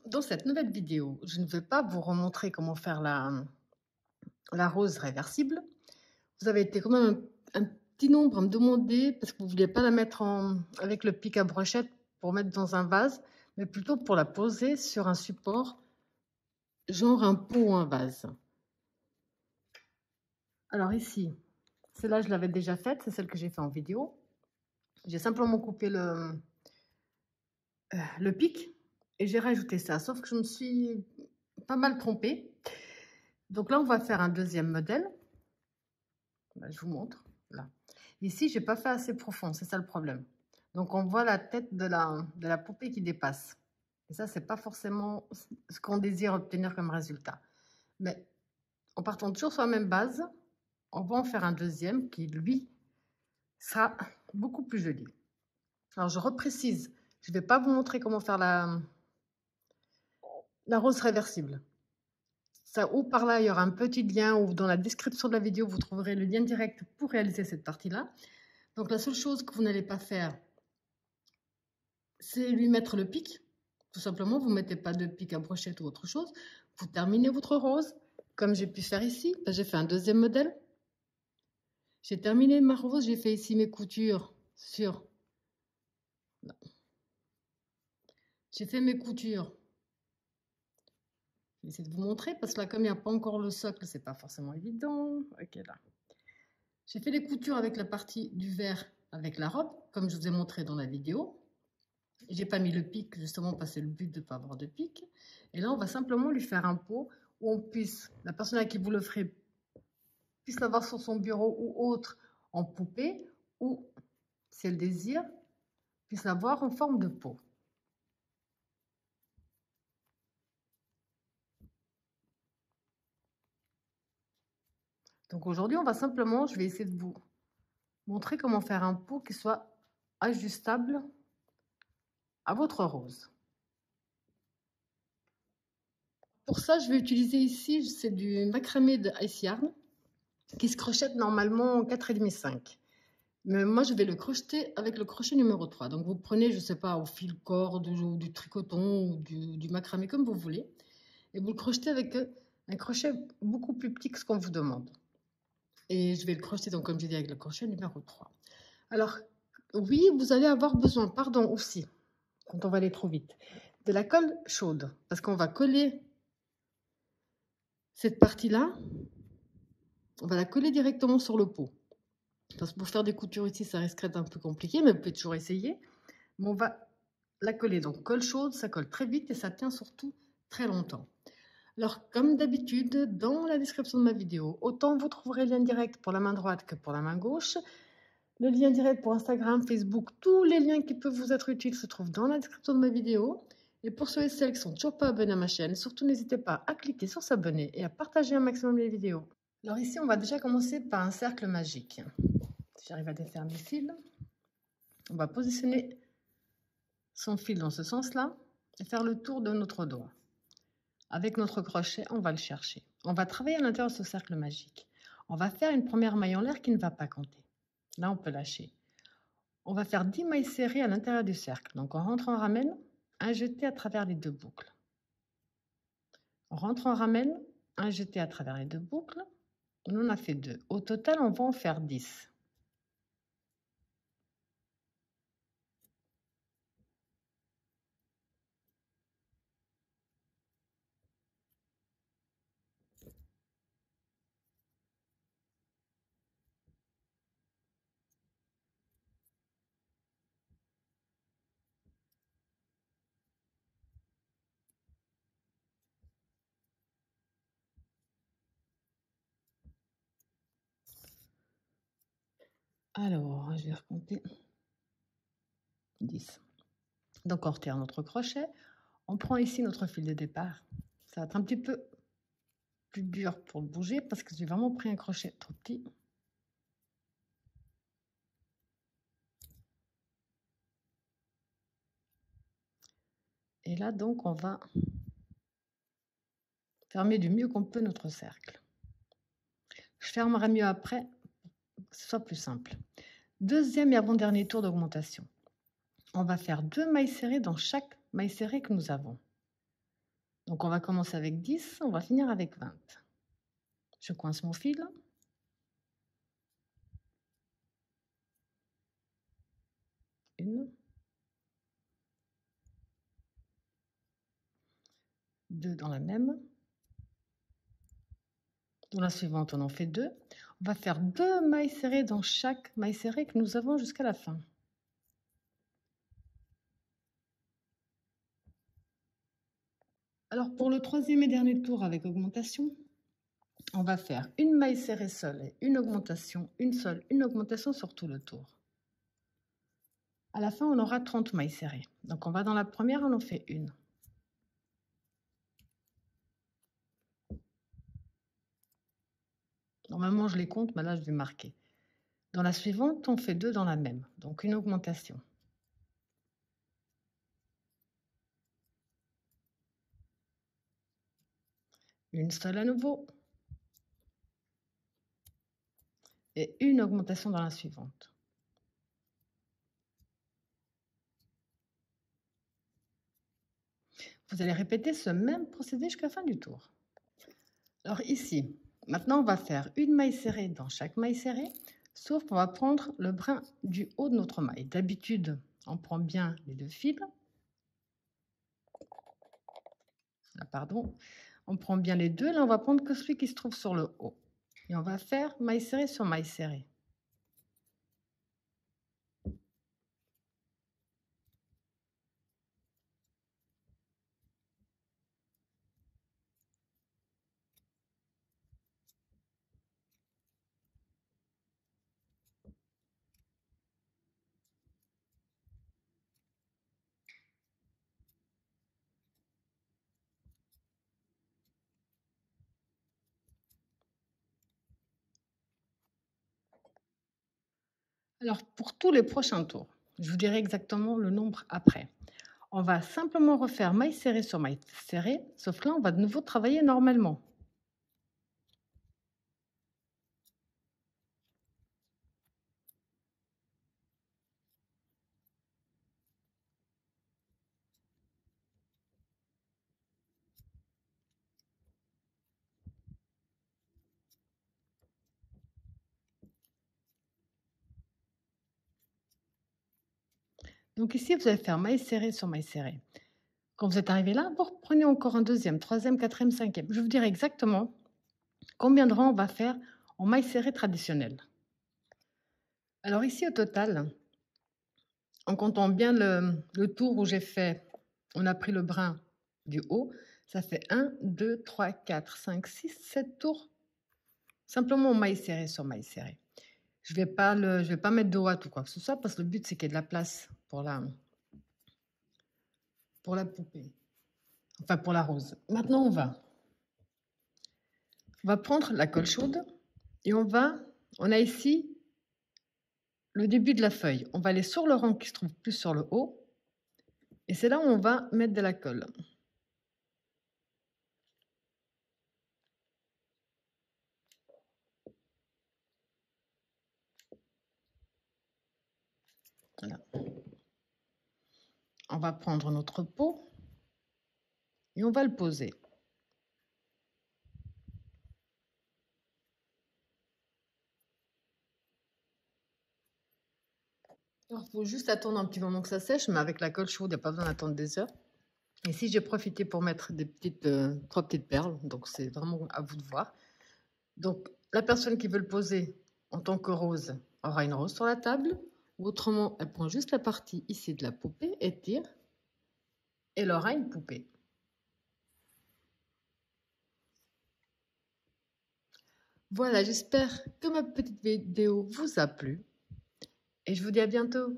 Dans cette nouvelle vidéo, je ne vais pas vous remontrer comment faire la rose réversible. Vous avez été quand même un petit nombre à me demander, parce que vous ne vouliez pas la mettre avec le pic à brochette pour mettre dans un vase, mais plutôt pour la poser sur un support, genre un pot ou un vase. Alors ici, celle-là, je l'avais déjà faite, c'est celle que j'ai fait en vidéo. J'ai simplement coupé le pic et j'ai rajouté ça, sauf que je me suis pas mal trompée. Donc là, on va faire un deuxième modèle. Je vous montre. Là. Ici, je n'ai pas fait assez profond, c'est ça le problème. Donc, on voit la tête de la poupée qui dépasse. Et ça, ce n'est pas forcément ce qu'on désire obtenir comme résultat. Mais en partant toujours sur la même base, on va en faire un deuxième qui, lui, sera beaucoup plus joli. Alors, je reprécise, je ne vais pas vous montrer comment faire la rose réversible. Ça, ou par là, il y aura un petit lien, ou dans la description de la vidéo, vous trouverez le lien direct pour réaliser cette partie-là. Donc, la seule chose que vous n'allez pas faire, c'est lui mettre le pic. Tout simplement, vous ne mettez pas de pic à brochette ou autre chose. Vous terminez votre rose, comme j'ai pu faire ici. J'ai fait un deuxième modèle. J'ai terminé ma rose, j'ai fait ici mes coutures sur... J'ai fait mes coutures. Je vais essayer de vous montrer, parce que là, comme il n'y a pas encore le socle, c'est pas forcément évident. Ok, là. J'ai fait les coutures avec la partie du vert avec la robe, comme je vous ai montré dans la vidéo. J'ai pas mis le pic, justement, parce que c'est le but de ne pas avoir de pic. Et là, on va simplement lui faire un pot où on puisse, la personne à qui vous le ferez, puisse l'avoir sur son bureau ou autre en poupée, ou, si elle désire, puisse l'avoir en forme de pot. Donc aujourd'hui, on va simplement, je vais essayer de vous montrer comment faire un pot qui soit ajustable à votre rose. Pour ça, je vais utiliser ici, c'est du macramé de Ice Yarn qui se crochette normalement 4,5. Mais moi, je vais le crocheter avec le crochet numéro 3. Donc, vous prenez, je ne sais pas, au fil corde ou du tricoton ou du macramé, comme vous voulez. Et vous le crochetez avec un crochet beaucoup plus petit que ce qu'on vous demande. Et je vais le crocheter, donc, comme j'ai dit, avec le crochet numéro 3. Alors, oui, vous allez avoir besoin, pardon, aussi, quand on va aller trop vite, de la colle chaude. Parce qu'on va coller cette partie-là, on va la coller directement sur le pot. Parce que pour faire des coutures ici, ça risquerait d'être un peu compliqué, mais vous pouvez toujours essayer. Mais on va la coller. Donc, colle chaude, ça colle très vite et ça tient surtout très longtemps. Alors, comme d'habitude, dans la description de ma vidéo, autant vous trouverez le lien direct pour la main droite que pour la main gauche. Le lien direct pour Instagram, Facebook, tous les liens qui peuvent vous être utiles se trouvent dans la description de ma vidéo. Et pour ceux et celles qui ne sont toujours pas abonnés à ma chaîne, surtout n'hésitez pas à cliquer sur s'abonner et à partager un maximum les vidéos. Alors ici, on va déjà commencer par un cercle magique. Si j'arrive à défaire mes fils, on va positionner son fil dans ce sens-là et faire le tour de notre doigt. Avec notre crochet, on va le chercher. On va travailler à l'intérieur de ce cercle magique. On va faire une première maille en l'air qui ne va pas compter. Là, on peut lâcher. On va faire 10 mailles serrées à l'intérieur du cercle. Donc, on rentre en ramène, un jeté à travers les deux boucles. On rentre en ramène, un jeté à travers les deux boucles. On en a fait 2. Au total, on va en faire 10. Alors, je vais recompter 10. Donc, on retire notre crochet. On prend ici notre fil de départ. Ça va être un petit peu plus dur pour le bouger parce que j'ai vraiment pris un crochet trop petit. Et là, donc, on va fermer du mieux qu'on peut notre cercle. Je fermerai mieux après, pour que ce soit plus simple. Deuxième et avant-dernier tour d'augmentation. On va faire 2 mailles serrées dans chaque mailles serrées que nous avons. Donc on va commencer avec 10, on va finir avec 20. Je coince mon fil. Une. 2 dans la même. Dans la suivante, on en fait 2. On va faire 2 mailles serrées dans chaque maille serrée que nous avons jusqu'à la fin. Alors pour le troisième et dernier tour avec augmentation, on va faire une maille serrée seule et une augmentation, une seule, une augmentation sur tout le tour. À la fin, on aura 30 mailles serrées. Donc on va dans la première, on en fait une. Normalement, je les compte, mais là, je vais marquer. Dans la suivante, on fait 2 dans la même, donc une augmentation. Une seule à nouveau. Et une augmentation dans la suivante. Vous allez répéter ce même procédé jusqu'à la fin du tour. Alors ici, maintenant, on va faire une maille serrée dans chaque maille serrée, sauf qu'on va prendre le brin du haut de notre maille. D'habitude, on prend bien les 2 fils. Là, pardon. On prend bien les 2. Là, on va prendre que celui qui se trouve sur le haut. Et on va faire maille serrée sur maille serrée. Alors, pour tous les prochains tours, je vous dirai exactement le nombre après. On va simplement refaire maille serrée sur maille serrée, sauf que là, on va de nouveau travailler normalement. Donc ici, vous allez faire maille serrée sur maille serrée. Quand vous êtes arrivé là, vous reprenez encore un deuxième, troisième, quatrième, cinquième. Je vous dirai exactement combien de rangs on va faire en maille serrée traditionnelle. Alors ici, au total, en comptant bien le tour où j'ai fait, on a pris le brin du haut, ça fait 1, 2, 3, 4, 5, 6, 7 tours. Simplement en maille serrée sur maille serrée. Je ne vais pas mettre de ouate ou quoi que ce soit parce que le but, c'est qu'il y ait de la place pour la poupée. Enfin, pour la rose. Maintenant, on va prendre la colle chaude et on a ici le début de la feuille. On va aller sur le rang qui se trouve plus sur le haut et c'est là où on va mettre de la colle. Voilà. On va prendre notre pot et on va le poser. Il faut juste attendre un petit moment que ça sèche, mais avec la colle chaude, il n'y a pas besoin d'attendre des heures. Ici, j'ai profité pour mettre des trois petites perles, donc c'est vraiment à vous de voir. Donc, la personne qui veut le poser en tant que rose aura une rose sur la table, ou autrement, elle prend juste la partie ici de la poupée et tire, et elle aura une poupée. Voilà, j'espère que ma petite vidéo vous a plu, et je vous dis à bientôt.